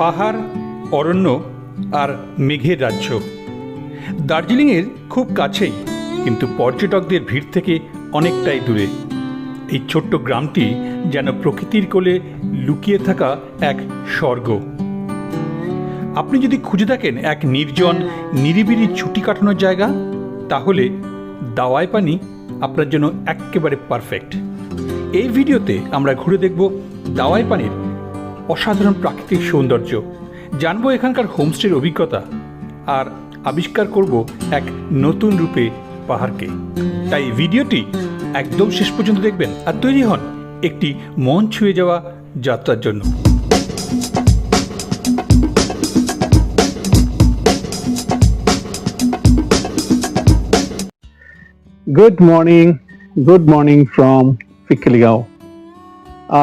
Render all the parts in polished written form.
পাহাড়, অরণ্য আর মেঘের রাজ্য। দার্জিলিংয়ের খুব কাছেই, কিন্তু পর্যটকদের ভিড় থেকে অনেকটাই দূরে। এই ছোট্ট গ্রামটি যেন প্রকৃতির কোলে লুকিয়ে থাকা এক স্বর্গ। আপনি যদি খুঁজে থাকেন এক নির্জন নিরিবিলি ছুটি কাটানোর জায়গা, তাহলে দাওয়াই পানি আপনার জন্য একেবারে পারফেক্ট। এই ভিডিওতে আমরা ঘুরে দেখব দাওয়াই পানির অসাধারণ প্রাকৃতিক সৌন্দর্য, জানবো এখানকার হোমস্টের অভিজ্ঞতা, আর আবিষ্কার করব এক নতুন রূপে পাহাড়কে। তাই ভিডিওটি একদম শেষ পর্যন্ত দেখবেন আর তৈরি হন একটি মন ছুঁয়ে যাওয়া যাত্রার জন্য। Good morning from Fikkeligao.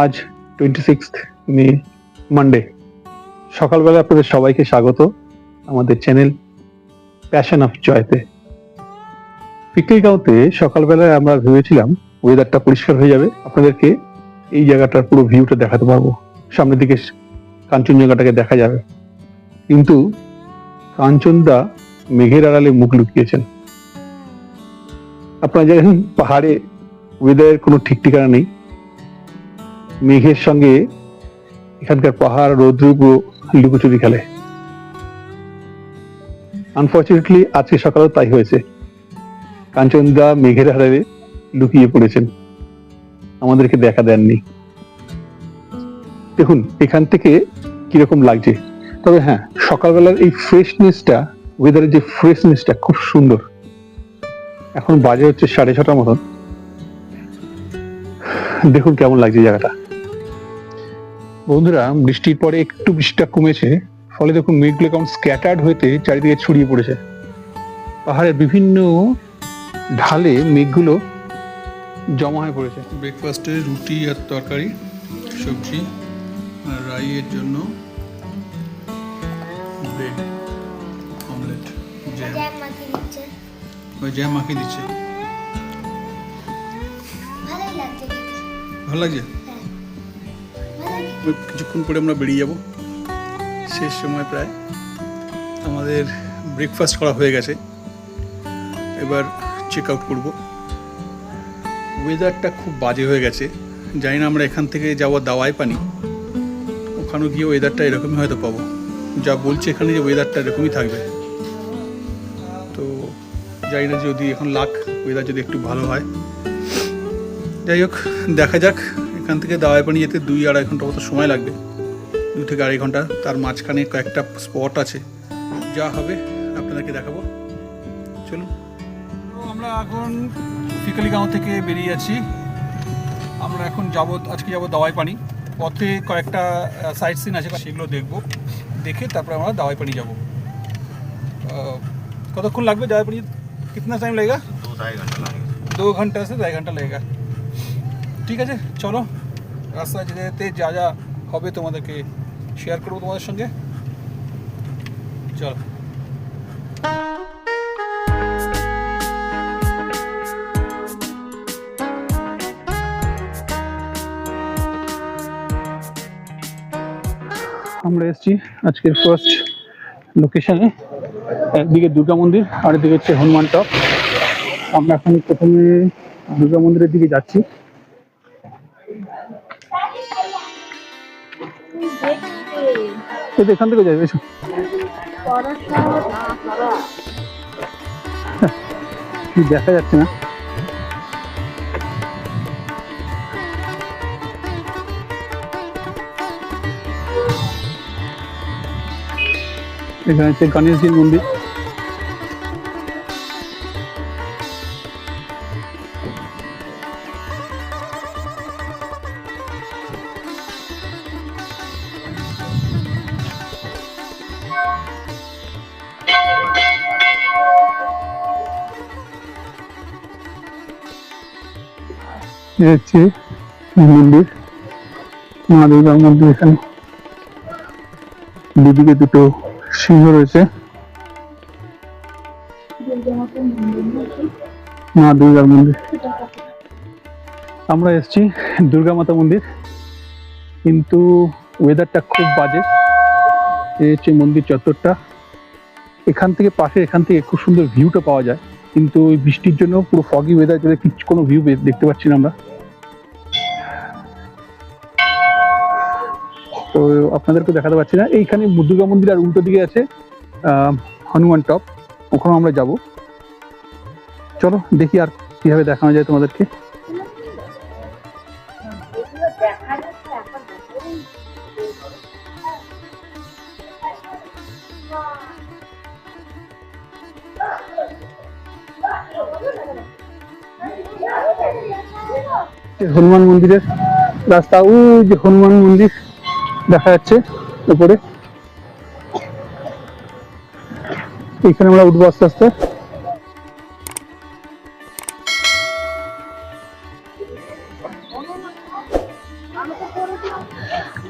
আজ 26th মে, মানডে। সকালবেলা আপনাদের সবাইকে স্বাগত আমাদের চ্যানেল প্যাশন অফ জয়তে। ফিকেলিগাঁওতে সকালবেলায় আমরা ভেবেছিলাম ওয়েদারটা পরিষ্কার হয়ে যাবে, আপনাদেরকে এই জায়গাটার পুরো ভিউটা দেখাতে পারবো, সামনের দিকে কাঞ্চনজঙ্ঘাটাকে দেখা যাবে। কিন্তু কাঞ্চনদা মেঘের আড়ালে মুখ লুকিয়েছেন। আপনারা জানেন পাহাড়ে ওয়েদারের কোনো ঠিক ঠিকানা নেই। মেঘের সঙ্গে এখানকার পাহাড় রৌদ্রপুরো লুকোচুরি খেলে। আনফর্চুনেটলি আজকে সকালেও তাই হয়েছে। কাঞ্চনদা মেঘের আড়ালে লুকিয়ে পড়েছেন, আমাদেরকে দেখা দেননি। দেখুন এখান থেকে কিরকম লাগছে। তবে হ্যাঁ, সকালবেলার এই ফ্রেশনেসটা, ওয়েদারের যে ফ্রেশনেসটা খুব সুন্দর। এখন বাজে হচ্ছে 6:30 মতন। দেখুন কেমন লাগছে জায়গাটা। বন্ধুরা, বৃষ্টির পরে একটু বৃষ্টিটা কমেছে, ফলে দেখুন মেঘগুলো কেমন স্ক্যাটার্ড হতে চারিদিকে ছড়িয়ে পড়েছে। পাহাড়ের বিভিন্ন ঢালে মেঘগুলো জমা হয়ে পড়েছে। ব্রেকফাস্টে রুটি আর তরকারি, সবজি, আর রাইয়ের জন্য ব্রেড অমলেট, জ্যাম মাখিয়ে দিচ্ছে। ভালো লাগছে। কিছুক্ষণ পরে আমরা বেরিয়ে যাব, শেষ সময় প্রায়। আমাদের ব্রেকফাস্ট করা হয়ে গেছে, এবার চেক আউট করব। ওয়েদারটা খুব বাজে হয়ে গেছে, জানি না আমরা এখান থেকে যাবো দাওয়াই পানি, ওখানে গিয়ে ওয়েদারটা এরকমই হয়তো পাবো। যা বলছে এখানে যে ওয়েদারটা এরকমই থাকবে, তো জানি না যদি এখন লাক ওয়েদার যদি একটু ভালো হয়। যাই হোক, দেখা যাক। এখান থেকে দাওয়াই পানি যেতে 2-2.5 ঘন্টা মতো সময় লাগবে, 2 থেকে 2.5 ঘন্টা। তার মাঝখানে কয়েকটা স্পট আছে, যা হবে আপনাদেরকে দেখাবো। চলুন, আমরা এখন ফিকেলিগাঁও থেকে বেরিয়ে যাচ্ছি। আমরা এখন আজকে যাবো দাওয়াই পানি। পথে কয়েকটা সাইট সিন আছে, সেগুলো দেখবো, দেখে তারপরে আমরা দাওয়াই পানি যাবো। কতক্ষণ লাগবে দাওয়াই পানি? कितना टाइम लगेगा? 2-2.5 घंटा लगेगा। 2 घंटा से 2.5 घंटा लगेगा। ঠিক আছে, চলো। রাস্তায় যেতে যেতে যা যা হবে তোমাদেরকে শেয়ার করবো তোমাদের সঙ্গে। চলো। আমরা এসেছি আজকের ফার্স্ট লোকেশনে। একদিকে দুর্গা মন্দির আর এদিকে হচ্ছে হনুমান টপ। আমরা এখন প্রথমে দুর্গা মন্দিরের দিকে যাচ্ছি। এখান থেকে যাবে, এসো। দেখা যাচ্ছে না। এখানে হচ্ছে গণেশজির মন্দির। হচ্ছে মন্দির, মা দুর্গার মন্দির। এখানে দুদিকে দুটো সিংহ রয়েছে। মা দুর্গার মন্দির। আমরা এসেছি দুর্গা মাতা মন্দির, কিন্তু ওয়েদারটা খুব বাজে। এই হচ্ছে মন্দির চত্বরটা। এখান থেকে খুব সুন্দর ভিউটা পাওয়া যায়, কিন্তু ওই বৃষ্টির জন্য পুরো ফগি ওয়েদার জন্য কোনো ভিউ দেখতে পাচ্ছি না আমরা। তো আপনাদেরকে দেখাতে পারছি না। এইখানে দুর্গা মন্দির আর উল্টো দিকে আছে হনুমান টপ, ওখানে আমরা যাব। চলো দেখি আর কিভাবে দেখানো যায় তোমাদেরকে। হনুমান মন্দিরের রাস্তা, ওই যে হনুমান মন্দির দেখা যাচ্ছে উপরে, এখানে আমরা উঠবো আস্তে আস্তে।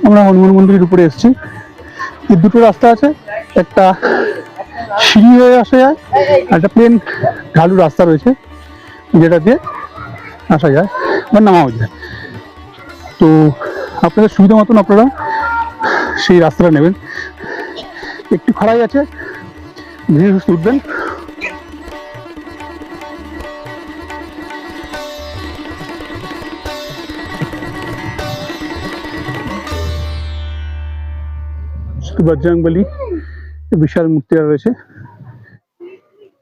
আমরা হনুমান মন্দিরের উপরে এসেছি। এই দুটো রাস্তা আছে, একটা সিঁড়ি হয়ে আসা যায়, আর একটা প্লেন ঢালু রাস্তা রয়েছে যেটা দিয়ে আসা যায় বা নামাও যায়। তো আপনাদের সুবিধা মতন আপনারা সেই রাস্তাটা নেবেন। একটু খাড়াই আছে, ধীরে সুস্থে উঠবেন। বজরংবলী বিশাল মূর্তি রয়েছে।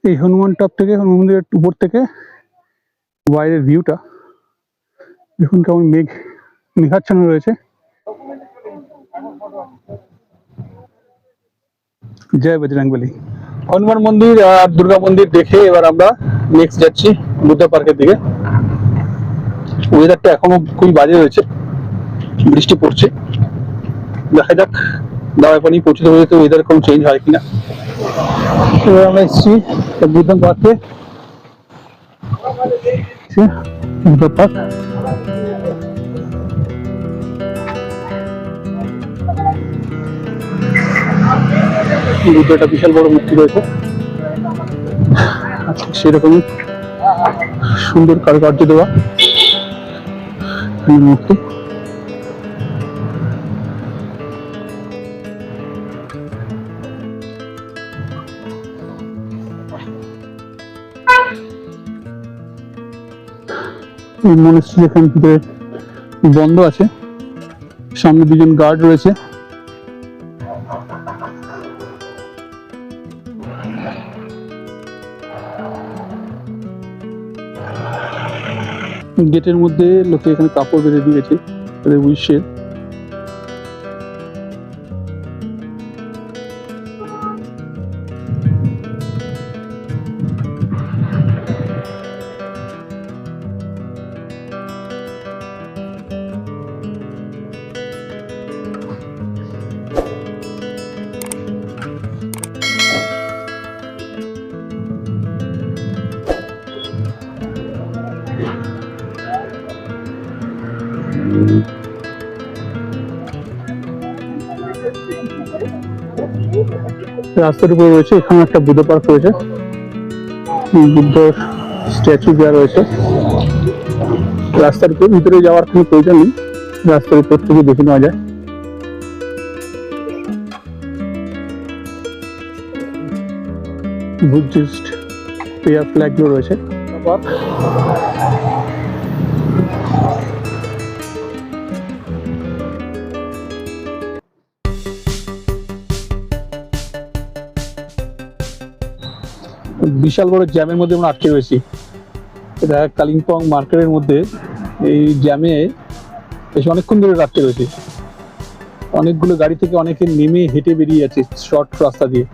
এই হনুমান টপ থেকে, হনুমান মন্দিরের উপর থেকে বাইরের ভিউটা দেখুন কেমন মেঘাচ্ছন্ন রয়েছে। জয় বজরংবলী। হনুমান মন্দির আর দুর্গা মন্দির দেখে এবার আমরা নেক্সট যাচ্ছি বুদ্ধা পার্কের দিকে। ওয়েদারটা এখনো খুবই বাজে রয়েছে, বৃষ্টি পড়ছে। দেখা যাক দাওয়াই পানি পৌঁছতে পৌঁছতে ওয়েদার কোনো চেঞ্জ হয় কিনা। এবার আমরা এসেছি বুদ্ধা পার্কে, বুদ্ধা পার্ক। বুদ্ধটা বিশাল বড় মূর্তি রয়েছে, সেরকমই সুন্দর কারুকার্য দেওয়া মূর্তি। মনেস্ট্রি এখান থেকে বন্ধ আছে, সামনে দুজন গার্ড রয়েছে। গেটের মধ্যে লোকে এখানে কাপড় বেঁধে দিয়েছে তাদের উইশের। রাস্তার উপরে রয়েছে, এখানে একটা বুদ্ধ পার্ক রয়েছে, বুদ্ধ স্ট্যাচু দেওয়া রয়েছে। রাস্তার উপর ভিতরে যাওয়ার কোনো প্রয়োজন নেই, রাস্তার উপর থেকে দেখে নেওয়া যায়। বুদ্ধিস্ট প্রেয়ার ফ্ল্যাগ গুলো রয়েছে। বিশাল বড় জ্যামের মধ্যে আমরা আটকে রয়েছি। এটা কালিম্পং মার্কেটের মধ্যে, এই জ্যামে বেশ অনেকক্ষণ ধরে আটকে রয়েছে। অনেকগুলো গাড়ি থেকে অনেকে নেমে হেঁটে বেরিয়ে যাচ্ছে শর্ট রাস্তা দিয়ে,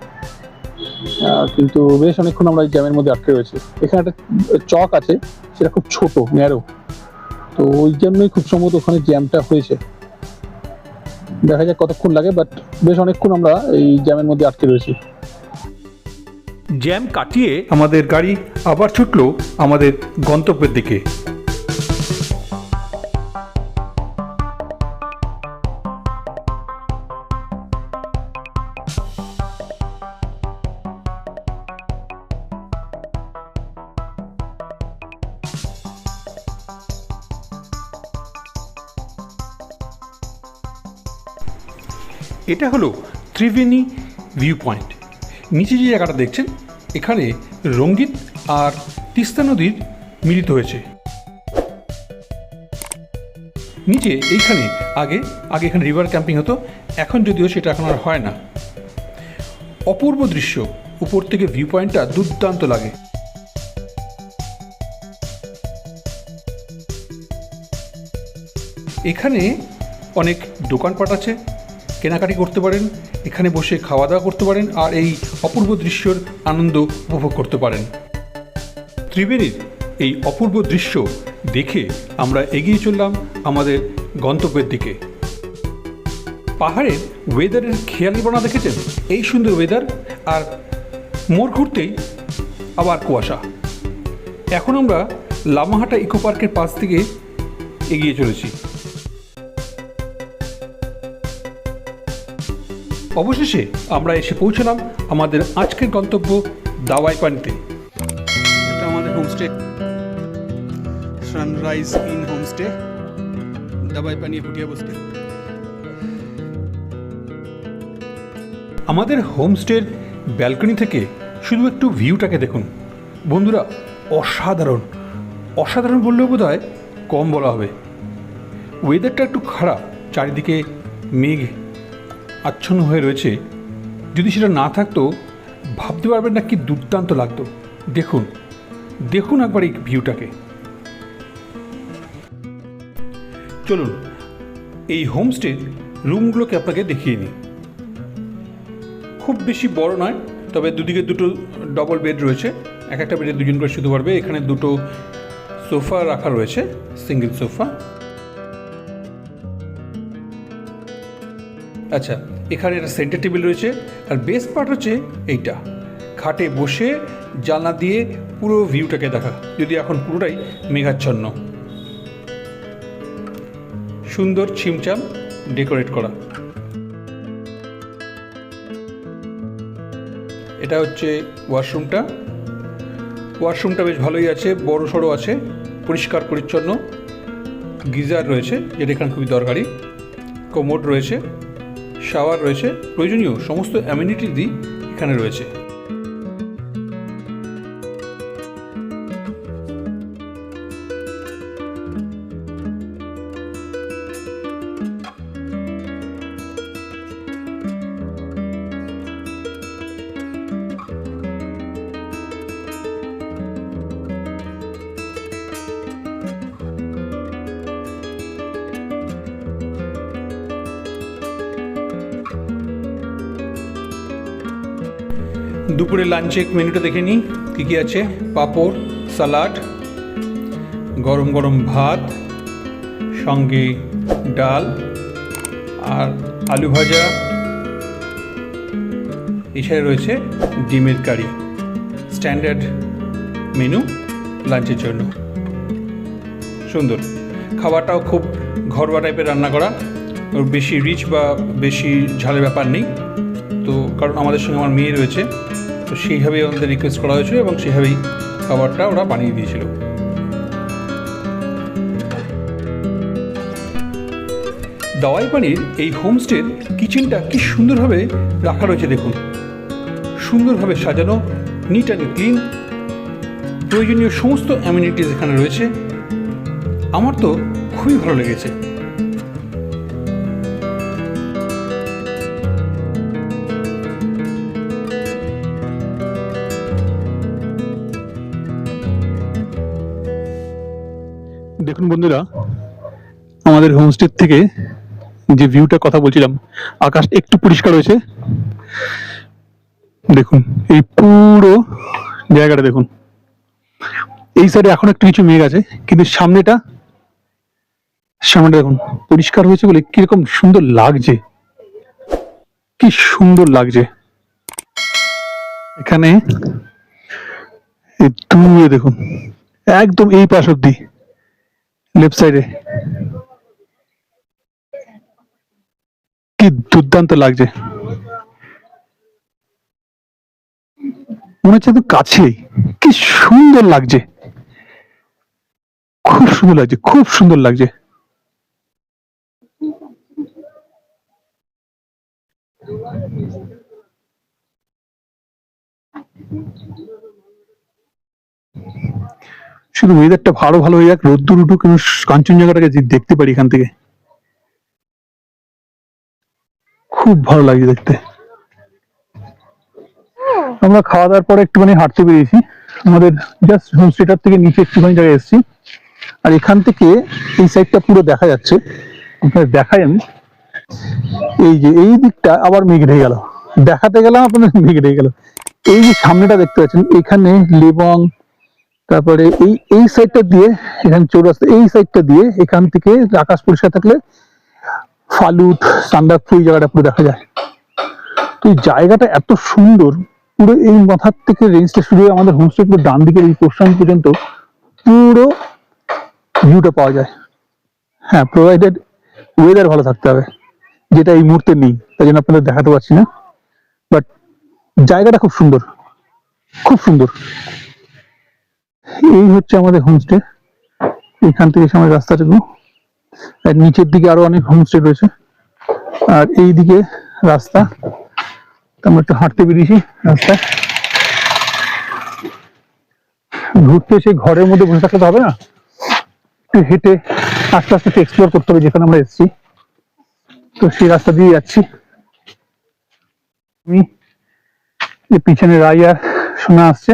কিন্তু বেশ অনেকক্ষণ আমরা এই জ্যামের মধ্যে আটকে রয়েছে। এখানে একটা চক আছে, সেটা খুব ছোট ন্যারো, তো ওই জন্যই খুব সম্ভবত ওখানে জ্যামটা হয়েছে। দেখা যাক কতক্ষণ লাগে, বাট বেশ অনেকক্ষণ আমরা এই জ্যামের মধ্যে আটকে রয়েছি। জ্যাম কাটিয়ে আমাদের গাড়ি আবার ছুটলো আমাদের গন্তব্যের দিকে। এটা হলো ত্রিবেণী ভিউ পয়েন্ট। নিচে যে জায়গাটা দেখছেন এখানে রঙ্গিত আর তিস্তা নদীর মিলিত হয়েছে। নিচে এইখানে আগে এখানে রিভার ক্যাম্পিং হতো, এখন যদিও সেটা এখন আর হয় না। অপূর্ব দৃশ্য, উপর থেকে ভিউ পয়েন্টটা দুর্দান্ত লাগে। এখানে অনেক দোকানপাট আছে, কেনাকাটি করতে পারেন, এখানে বসে খাওয়া দাওয়া করতে পারেন আর এই অপূর্ব দৃশ্যর আনন্দ উপভোগ করতে পারেন। ত্রিবেণীর এই অপূর্ব দৃশ্য দেখে আমরা এগিয়ে চললাম আমাদের গন্তব্যের দিকে। পাহাড়ের ওয়েদারের খেয়ালিপনা দেখেছেন? এই সুন্দর ওয়েদার, আর মোড় ঘুরতেই আবার কুয়াশা। এখন আমরা লামাহাটা ইকো পার্কের পাশ থেকে এগিয়ে চলেছি। অবশেষে আমরা এসে পৌঁছলাম আমাদের আজকের গন্তব্য দাওয়াই পানিতে। এটা আমাদের হোমস্টে, সানরাইজ ইন হোমস্টে, দাবাই পানি ফুটিয়া বসতে। আমাদের হোমস্টের ব্যালকনি থেকে শুধু একটু ভিউটাকে দেখুন বন্ধুরা, অসাধারণ। অসাধারণ বললেও বোধ হয় কম বলা হবে। ওয়েদারটা একটু খারাপ, চারিদিকে মেঘ আচ্ছন্ন হয়ে রয়েছে। যদি সেটা না থাকতো ভাবতে পারবেন না কি দুর্দান্ত লাগতো। দেখুন দেখুন একবার এই ভিউটাকে। চলুন এই হোমস্টের রুমগুলোকে আপনাকে দেখিয়ে নিই। খুব বেশি বড় নয়, তবে দুদিকে দুটো ডবল বেড রয়েছে, এক একটা বেডে দুজন করে শুতে পারবে। এখানে দুটো সোফা রাখা রয়েছে, সিঙ্গেল সোফা। আচ্ছা, এখানে একটা সেন্টার টেবিল রয়েছে, আর বেস্ট পার্ট হচ্ছে এইটা, খাটে বসে জানলা দিয়ে পুরো ভিউটাকে দেখা, যদি এখন পুরোটাই মেঘাচ্ছন্ন। সুন্দর ছিমছাম ডেকোরেট করা। এটা হচ্ছে ওয়াশরুমটা। ওয়াশরুমটা বেশ ভালোই আছে, বড় সড়ো আছে, পরিষ্কার পরিচ্ছন্ন। গিজার রয়েছে যেটা এখানে খুবই দরকারি। কোমোড রয়েছে, শাওয়ার রয়েছে, প্রয়োজনীয় সমস্ত অ্যামিনিটিসই এখানে রয়েছে। দুপুরে লাঞ্চের মেনুটা দেখে নিই কী কী আছে। পাঁপড়, সালাড, গরম গরম ভাত, সঙ্গে ডাল আর আলু ভাজা, এছাড়া রয়েছে ডিমের কারি। স্ট্যান্ডার্ড মেনু লাঞ্চের জন্য। সুন্দর খাবারটাও খুব ঘরোয়া টাইপের রান্না করা, ওর বেশি রিচ বা বেশি ঝালের ব্যাপার নেই। তো কারণ আমাদের সঙ্গে আমার মেয়ে রয়েছে, তো সেইভাবেই আমাদের রিকোয়েস্ট করা হয়েছিল এবং সেইভাবেই খাবারটা ওরা বানিয়ে দিয়েছিল। দাওয়াই পানির এই হোমস্টের কিচেনটা কি সুন্দরভাবে রাখা রয়েছে দেখুন, সুন্দরভাবে সাজানো, নিট অ্যান্ড ক্লিন। প্রয়োজনীয় সমস্ত অ্যামিনিটিস এখানে রয়েছে। আমার তো খুবই ভালো লেগেছে। দেখুন বন্ধুরা, আমাদের হোমস্টে থেকে যে ভিউটার কথা বলছিলাম, আকাশ একটু পরিষ্কার হয়েছে। দেখুন এই পুরো জায়গাটা দেখুন। এই সাইডে এখন একটু কিছু মেঘ আছে, কিন্তু সামনেটা দেখুন পরিষ্কার হয়েছে বলে কিরকম সুন্দর লাগছে, কি সুন্দর লাগছে। এখানে দূরে দেখুন, একদম এই পাশ অব্দি লেফট সাইডে কি দুর্দান্ত লাগছে, মনে হচ্ছে তো কাছেই। কি সুন্দর লাগছে, খুব সুন্দর লাগছে, খুব সুন্দর লাগছে। শুধু ওয়েদারটা ভালো ভালো হয়ে যাক, রোদ্দুর উঠুক, কিন্তু কাঞ্চনজঙ্ঘাটাকে যে দেখতে পারি এখান থেকে, খুব ভালো লাগছে দেখতে। আমরা খাওয়া দাওয়ার পরে একটুখানি হাঁটতে বেরিয়েছি, আমাদের জাস্ট হোমস্টেটার থেকে নিচে একটুখানি জায়গায় এসেছি। আর এখান থেকে এই সাইডটা পুরো দেখা যাচ্ছে, আপনাদের দেখাই আমি। এই যে এই দিকটা আবার মেঘ ঢেকে গেল, দেখাতে গেলাম আপনাদের মেঘ ঢেকে গেল। এই যে সামনেটা দেখতে পাচ্ছেন, এখানে লেবং, তারপরে এই এই সাইডটা দিয়ে, এখানে চৌরাস্তা, এই সাইডটা দিয়ে এখান থেকে আকাশ পরিষ্কার থাকলে ফালুট, সান্দাকফু এই জায়গাটা পুরো দেখা যায়। তো এই জায়গাটা এত সুন্দর, পুরো এই মাথার থেকে রেঞ্জটা শুরু হয়ে আমাদের হোমস্টে পুরো ডান দিকের এই পোর্শন পর্যন্ত পুরো ভিউটা পাওয়া যায়। হ্যাঁ, প্রোভাইডেড ওয়েদার ভালো থাকতে হবে, যেটা এই মুহূর্তে নেই, তাই জন্য আপনাদের দেখাতে পারছি না। বাট জায়গাটা খুব সুন্দর, খুব সুন্দর। এই হচ্ছে আমাদের হোমস্টে, এখান থেকে সামনে রাস্তাটুকু, আর নিচের দিকে আরো অনেক হোমস্টে রয়েছে, আর এই দিকে রাস্তা। আমরা একটু হাঁটতে বেরিয়েছি রাস্তায়, ঘুরতে এসে ঘরের মধ্যে বসে থাকলে তো হবে না, একটু হেঁটে আস্তে আস্তে একটু এক্সপ্লোর করতে হবে যেখানে আমরা এসেছি। তো সেই রাস্তা দিয়ে যাচ্ছি আমি, পিছনে রাই আর শোনা আসছে,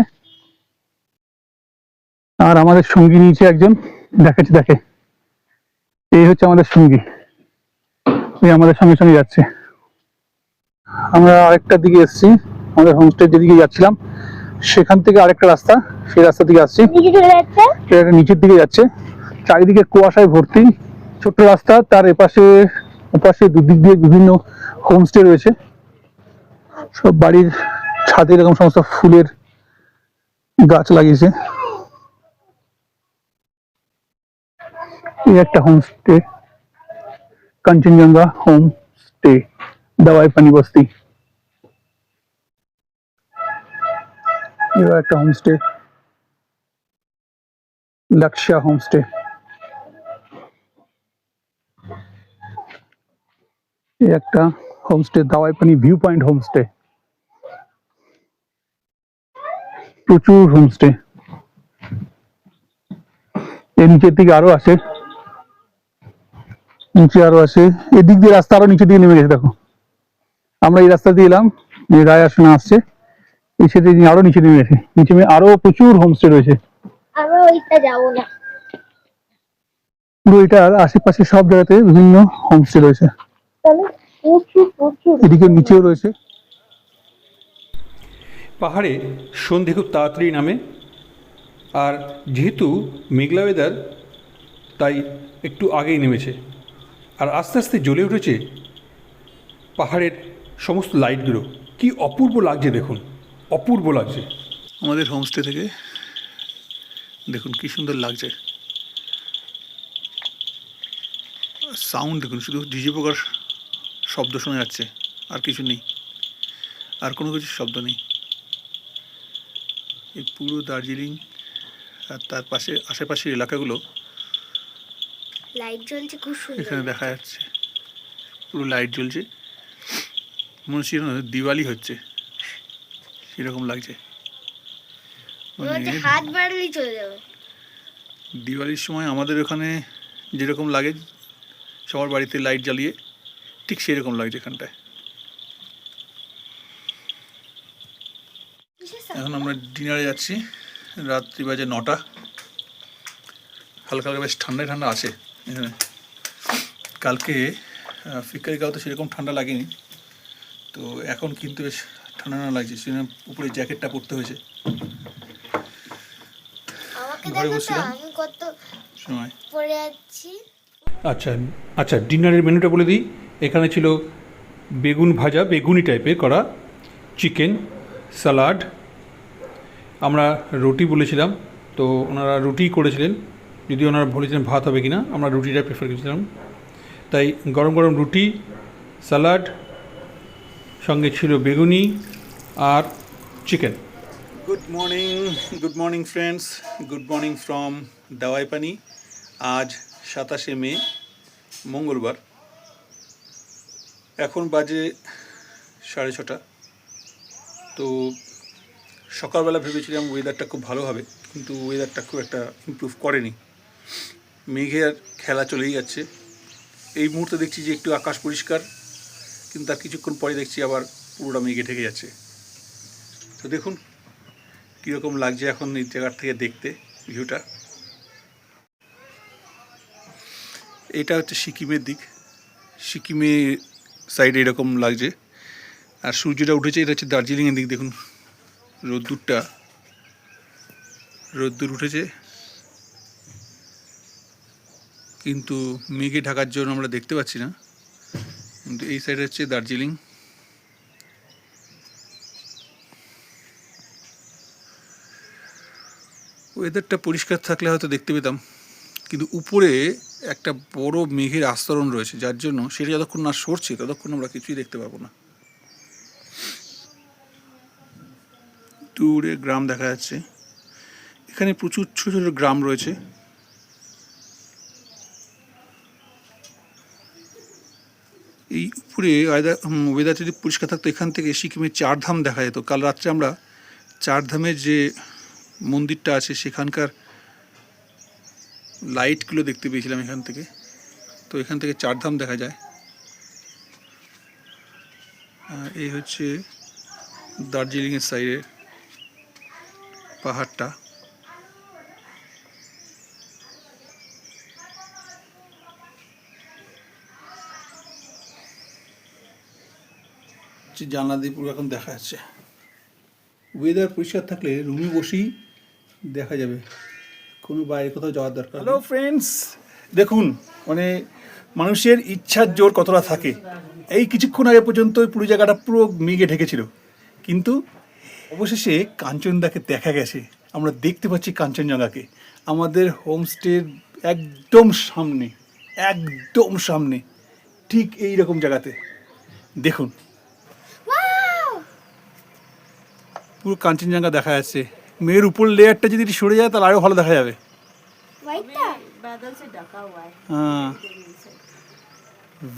আর আমাদের সঙ্গী নিয়েছে একজন, দেখাচ্ছি দেখে, এই হচ্ছে আমাদের সঙ্গী, এই আমাদের সঙ্গে সঙ্গে যাচ্ছে। আমরা আরেকটা দিকে এসেছি, আমাদের হোমস্টে যেদিকে যাচ্ছিলাম সেখান থেকে আরেকটা রাস্তা, সেই রাস্তা দিকে আসছি, এটা নিচের দিকে যাচ্ছে। চারিদিকে কুয়াশায় ভর্তি, ছোট্ট রাস্তা, তার এপাশে ওপাশে দুদিক দিয়ে বিভিন্ন হোমস্টে রয়েছে, সব বাড়ির ছাদে এরকম সমস্ত ফুলের গাছ লাগিয়েছে। এই একটা হোমস্টে, কাঞ্চনজঙ্ঘা হোমস্টে, দাওয়াই পানি বস্তি। এবার একটা হোমস্টে, লক্ষ্যা হোমস্টে। এই একটা হোমস্টে, দাওয়াই পানি ভিউ পয়েন্ট হোমস্টে। প্রচুর হোমস্টে, এর নিচের দিকে আরো আছে, নিচে আরো আছে, এদিক দিয়ে রাস্তা আরো নিচে দিয়ে নেমে গেছে। দেখো, আমরা এই রাস্তা দিয়ে এলাম, রায় আসনা আসছে, এই সাইডে আরো নিচে নেমে গেছে, নিচে আরো প্রচুর হোমস্টে রয়েছে। আমরা ওইটা যাবো না, পুরো এটার আশেপাশে সব জায়গাতে বিভিন্ন হোমস্টে রয়েছে, তাহলে প্রচুর প্রচুর এদিকে নিচেও রয়েছে। পাহাড়ে সন্ধে খুব তাড়াতাড়ি নামে, আর যেহেতু মেঘলা ওয়েদার তাই একটু আগেই নেমেছে, আর আস্তে আস্তে জ্বলে উঠেছে পাহাড়ের সমস্ত লাইটগুলো। কি অপূর্ব লাগছে দেখুন, অপূর্ব লাগছে। আমাদের হোমস্টে থেকে দেখুন কি সুন্দর লাগছে, সাউন্ড দেখুন, শুধু ঝিঝি পোকার শব্দ শোনা যাচ্ছে, আর কিছু নেই, আর কোনো কিছু শব্দ নেই। এই পুরো দার্জিলিং আর তার পাশে আশেপাশের এলাকাগুলো লাইট জ্বলছে, খুব সুন্দর এখানে দেখা যাচ্ছে, পুরো লাইট জ্বলছে, মনে হচ্ছে দিওয়ালি হচ্ছে সেরকম লাগছে। মনে হচ্ছে হাত বাড়ালেই চলে যাবে। দিওয়ালির সময় আমাদের ওখানে যেরকম লাগে সবার বাড়িতে লাইট জ্বালিয়ে, ঠিক সেরকম লাগছে এখানটায়। এখন আমরা ডিনারে যাচ্ছি, রাত্রি বাজে 9টা, হালকা হালকা বেশ ঠান্ডা ঠান্ডা আছে এখানে। কালকে ফিকারিগাঁওতে সেরকম ঠান্ডা লাগেনি, তো এখন কিন্তু বেশ ঠান্ডা ঠান্ডা লাগছে, সেজন্য উপরে জ্যাকেটটা পরতে হয়েছে। আমাকে ঘরে দেখো তো, বসছিলাম আমি কত সময়। পরে যাচ্ছি। আচ্ছা আচ্ছা, ডিনারের মেনুটা বলে দিই। এখানে ছিল বেগুন ভাজা, বেগুনি টাইপের করা, চিকেন, স্যালাড, আমরা রুটি বলেছিলাম, তো ওনারা রুটিই করেছিলেন, যদি ওনারা বলেছিলেন ভাত হবে কি না, আমরা রুটিটা প্রেফার করেছিলাম। তাই গরম গরম রুটি, স্যালাড, সঙ্গে ছিল বেগুনি আর chicken. Good morning friends, good morning from Dawai Pani. আজ 27শে মে, মঙ্গলবার। এখন বাজে 6:30। তো সকালবেলা ভেবেছিলাম ওয়েদারটা খুব ভালো হবে, কিন্তু ওয়েদারটা খুব একটা ইমপ্রুভ করেনি। মেঘের খেলা চলেই যাচ্ছে। এই মুহূর্তে দেখছি যে একটু আকাশ পরিষ্কার, কিন্তু তার কিছুক্ষণ পরে দেখছি আবার পুরোটা মেঘে ঢেকে যাচ্ছে। তো দেখুন কীরকম লাগছে এখন এই জায়গার থেকে দেখতে ভিউটা। এটা হচ্ছে সিকিমের দিক, সিকিমের সাইডে এরকম লাগছে। আর সূর্যটা উঠেছে, এটা হচ্ছে দার্জিলিংয়ের দিক। দেখুন রোদ্দুর উঠেছে, কিন্তু মেঘে ঢাকার জন্য আমরা দেখতে পাচ্ছি না। কিন্তু এই সাইডে হচ্ছে দার্জিলিং। ওয়েদারটা পরিষ্কার থাকলে হয়তো দেখতে পেতাম, কিন্তু উপরে একটা বড় মেঘের আস্তরণ রয়েছে, যার জন্য সেটা যতক্ষণ না সরছে ততক্ষণ আমরা কিছুই দেখতে পাবো না। দূরে গ্রাম দেখা যাচ্ছে, এখানে প্রচুর ছোট ছোট গ্রাম রয়েছে। এই উপরে ওয়েদার যদি পরিষ্কার থাকতো, এখান থেকে সিকিমের 4 ধাম দেখা যেত। কাল রাত্রে আমরা 4 ধামের যে মন্দিরটা আছে সেখানকার লাইটগুলো দেখতে পেয়েছিলাম এখান থেকে। তো এখান থেকে 4 ধাম দেখা যায়। আর এই হচ্ছে দার্জিলিংয়ের সাইডের পাহাড়টা। জানলা দিয়ে পুরো এখন দেখা যাচ্ছে। ওয়েদার পরিষ্কার থাকলে রুমে বসেই দেখা যাবে, কোনো বাইরে কোথাও যাওয়ার দরকার। হ্যালো ফ্রেন্ডস, দেখুন মানে মানুষের ইচ্ছার জোর কতটা থাকে। এই কিছুক্ষণ আগে পর্যন্ত পুরো জায়গাটা পুরো মেঘে ঢেকেছিল, কিন্তু অবশেষে কাঞ্চনদাকে দেখা গেছে। আমরা দেখতে পাচ্ছি কাঞ্চনজঙ্ঘাকে আমাদের হোমস্টের একদম সামনে ঠিক এই রকম জায়গাতে। দেখুন পুরো কাঞ্চনজঙ্ঘা দেখা যাচ্ছে। মেয়ের উপর লেয়ারটা যদি সরে যায় তাহলে আরও ভালো দেখা যাবে। बादल से ढका हुआ है। हाँ,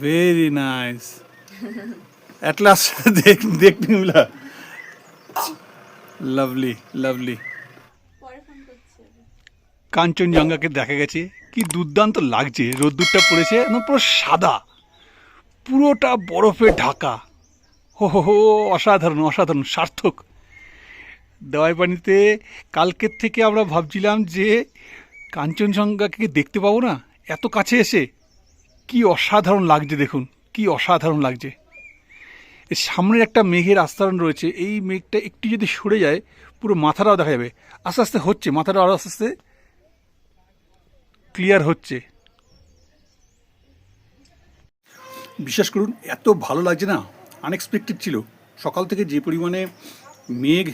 वेरी नाइस। एट लास्ट देखने मिला। Lovely lovely. কাঞ্চনজঙ্ঘাকে দেখা গেছে, কি দুর্দান্ত লাগছে। রোদ্দুরটা পড়েছে, পুরো সাদা, পুরোটা বরফে ঢাকা। হো, অসাধারণ অসাধারণ, সার্থক। দেওয়াই পানিতে কালকের থেকে আমরা ভাবছিলাম যে কাঞ্চনজঙ্ঘাকে দেখতে পাবো না, এত কাছে এসে কি অসাধারণ লাগছে। দেখুন কি অসাধারণ লাগছে। এর সামনের একটা মেঘের আস্তরণ রয়েছে, এই মেঘটা একটু যদি সরে যায় পুরো মাথাটাও দেখা যাবে। আস্তে আস্তে হচ্ছে, মাথাটা আরও আস্তে আস্তে ক্লিয়ার হচ্ছে। বিশ্বাস করুন এত ভালো লাগছে না, আনএক্সপেক্টেড ছিল। সকাল থেকে যে পরিমাণে মেঘ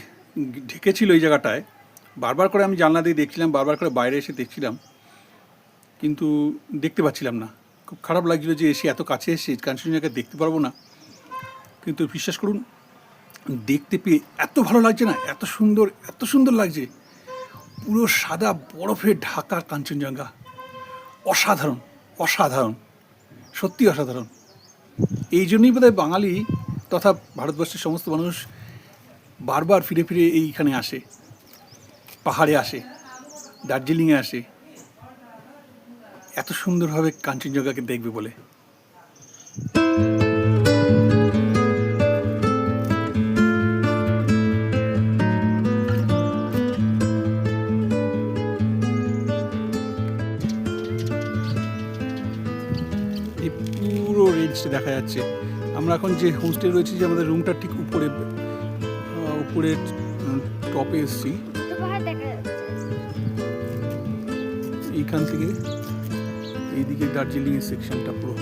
ঢেকেছিল এই জায়গাটায়, বারবার করে আমি জানলা দিয়ে দেখছিলাম, বারবার করে বাইরে এসে দেখছিলাম, কিন্তু দেখতে পাচ্ছিলাম না। খুব খারাপ লাগছিল যে এসে এত কাছে এসে কাঞ্চনজঙ্ঘা দেখতে পারবো না। কিন্তু বিশ্বাস করুন দেখতে পেয়ে এত ভালো লাগছে না, এত সুন্দর লাগছে। পুরো সাদা বরফে ঢাকা কাঞ্চনজঙ্ঘা, অসাধারণ অসাধারণ, সত্যি অসাধারণ। এই জন্যই বোধহয় বাঙালি তথা ভারতবর্ষের সমস্ত মানুষ বারবার ফিরে ফিরে এইখানে আসে, পাহাড়ে আসে, দার্জিলিংয়ে আসে, এত সুন্দরভাবে কাঞ্চনজঙ্ঘাকে দেখবে বলে। এই পুরো রেঞ্জটা দেখা যাচ্ছে। আমরা এখন যে হোমস্টে রয়েছি, যে আমাদের রুমটা ঠিক উপরে টপে এসছি। এইখান থেকে এইদিকে দার্জিলিংয়ের সেকশনটা পুরো।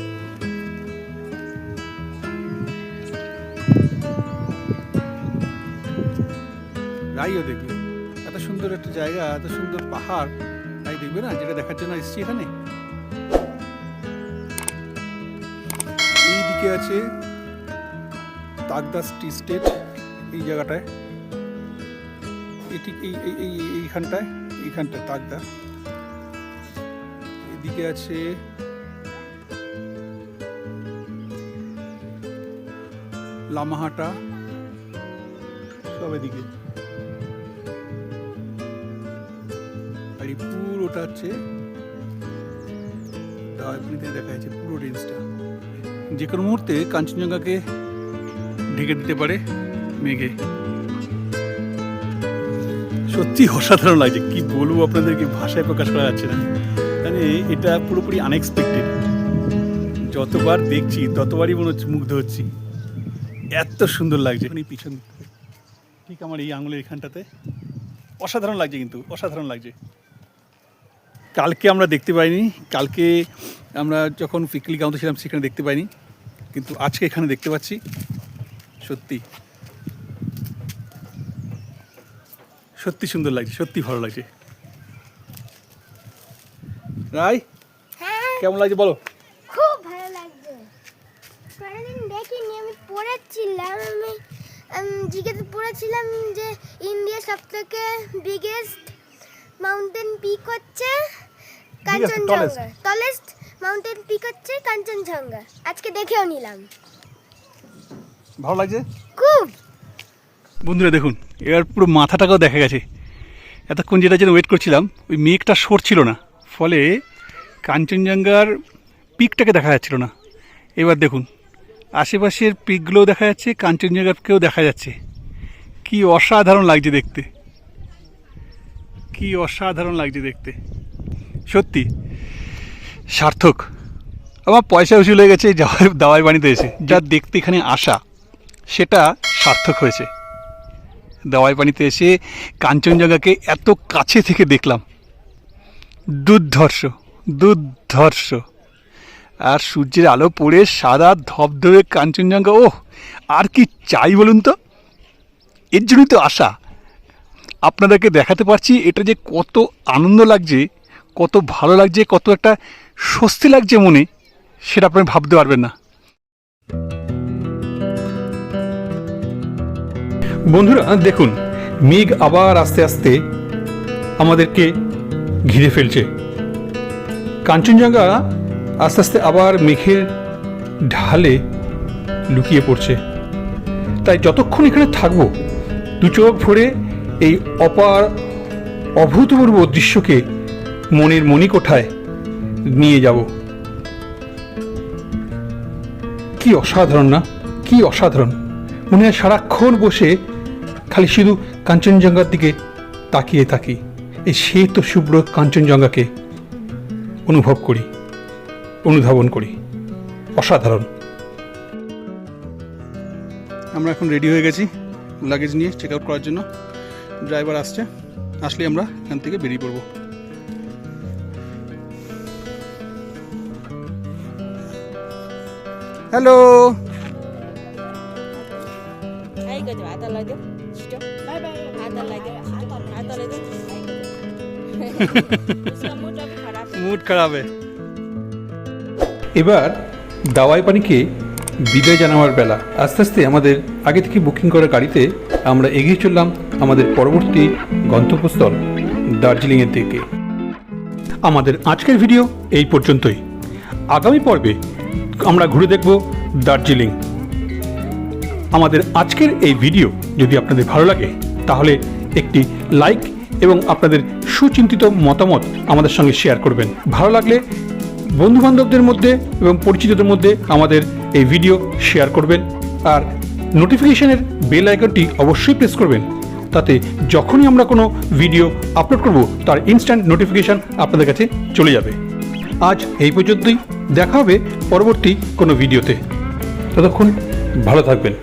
রাইও দেখবে, এত সুন্দর একটা জায়গা, এত সুন্দর পাহাড়, রাই দেখবে না, যেটা দেখার জন্য এসছি এখানে। এইদিকে আছে তাগদা টি স্টেট, এই জায়গাটায়, ঠিক এইখানটায় তাগদা। এদিকে আছে লামাহাটা সব এদিকে, আর এই পুরোটা হচ্ছে দাওয়াইপানিতে দেখা যাচ্ছে পুরো রেঞ্জটা। যে কোনো মুহূর্তে কাঞ্চনজঙ্ঘাকে ঢেকে দিতে পারে মেঘে। সত্যি অসাধারণ লাগছে, কি বলবো আপনাদেরকে, ভাষায় প্রকাশ করা যাচ্ছে না। মানে এটা পুরোপুরি আনএক্সপেক্টেড। যতবার দেখছি ততবারই মনে হচ্ছে মুগ্ধ হচ্ছি, এত সুন্দর লাগছে। পিছন ঠিক আমার এই আঙুলের এখানটাতে অসাধারণ লাগছে, কিন্তু অসাধারণ লাগছে। কালকে আমরা দেখতে পাইনি, কালকে আমরা যখন পিকলি গাঁওতে ছিলাম সেখানে দেখতে পাইনি, কিন্তু আজকে এখানে দেখতে পাচ্ছি। সত্যি সত্যি সুন্দর লাগছে, সত্যি ভালো লাগছে। রাই, হ্যাঁ কেমন লাগছে বলো? খুব ভালো লাগছে। কোনোদিন দেখিনি, আমি পড়েছিলাম, আমি জিজ্ঞেস পড়েছিলাম যে ইন্ডিয়ার সব থেকে বিগেস্ট মাউন্টেন পিক হচ্ছে কাঞ্চনজঙ্ঘা, টলেস্ট মাউন্টেন পিক হচ্ছে কাঞ্চনজঙ্ঘা। আজকে দেখেও নিলাম, ভালো লাগছে খুব। বন্ধুরা দেখুন, এবার পুরো মাথাটাকেও দেখা গেছে। এতক্ষণ যেটা যেন ওয়েট করছিলাম, ওই মেঘটা সরছিল না, ফলে কাঞ্চনজঙ্ঘার পিকটাকে দেখা যাচ্ছিল না। এবার দেখুন আশেপাশের পিকগুলোও দেখা যাচ্ছে, কাঞ্চনজঙ্ঘাকেও দেখা যাচ্ছে। কি অসাধারণ লাগছে দেখতে, কি অসাধারণ লাগছে দেখতে, সত্যি সার্থক। আমার পয়সা উসুল হয়ে গেছে দাওয়াইপানিতে এসে। যা দেখতে এখানে আসা সেটা সার্থক হয়েছে। দাওয়াইপানিতে এসে কাঞ্চনজঙ্ঘাকে এত কাছে থেকে দেখলাম, দুর্ধর্ষ দুর্ধর্ষ। আর সূর্যের আলো পড়ে সাদা ধবধবে কাঞ্চনজঙ্ঘা, ও আর কি চাই বলুন তো। এর জন্যই তো আসা, আপনাদেরকে দেখাতে পারছি এটা যে কত আনন্দ লাগছে, কত ভালো লাগছে, কত একটা স্বস্তি লাগছে মনে, সেটা আপনি ভাবতে পারবেন না। বন্ধুরা দেখুন, মেঘ আবার আস্তে আস্তে আমাদেরকে ঘিরে ফেলছে। কাঞ্চনজঙ্ঘা আস্তে আস্তে আবার মেঘের ঢালে লুকিয়ে পড়ছে। তাই যতক্ষণ এখানে থাকবো, দু চোখ ভরে এই অপার অভূতপূর্ব দৃশ্যকে মনের মণিকোঠায় নিয়ে যাব। কি অসাধারণ না, কি অসাধারণ। মনে হয় সারাক্ষণ বসে খালি শুধু কাঞ্চনজঙ্ঘার দিকে তাকিয়ে থাকি, এই শ্বেত শুভ্র কাঞ্চনজঙ্ঘাকে অনুভব করি, অনুধাবন করি। অসাধারণ। আমরা এখন রেডি হয়ে গেছি লাগেজ নিয়ে চেক আউট করার জন্য। ড্রাইভার আসছে, আসলে আমরা এখান থেকে বেরিয়ে পড়বো। হ্যালো, মুড খারাপ। এবার দাওয়াইপানিকে বিদায় জানাবার বেলা। আস্তে আস্তে আমাদের আগে থেকে বুকিং করা গাড়িতে আমরা এগিয়ে চললাম আমাদের পরবর্তী গন্তব্যস্থল দার্জিলিংয়ের দিকে। আমাদের আজকের ভিডিও এই পর্যন্তই। আগামী পর্বে আমরা ঘুরে দেখব দার্জিলিং। আমাদের আজকের এই ভিডিও যদি আপনাদের ভালো লাগে তাহলে একটি লাইক এবং আপনাদের সুচিন্তিত মতামত আমাদের সঙ্গে শেয়ার করবেন। ভালো লাগলে বন্ধুবান্ধবদের মধ্যে এবং পরিচিতদের মধ্যে আমাদের এই ভিডিও শেয়ার করবেন। আর নোটিফিকেশনের বেল আইকনটি অবশ্যই প্রেস করবেন, তাতে যখনই আমরা কোনো ভিডিও আপলোড করব তার ইনস্ট্যান্ট নোটিফিকেশান আপনাদের কাছে চলে যাবে। আজ এই পর্যন্তই, দেখা হবে পরবর্তী কোনো ভিডিওতে। ততক্ষণ ভালো থাকবেন।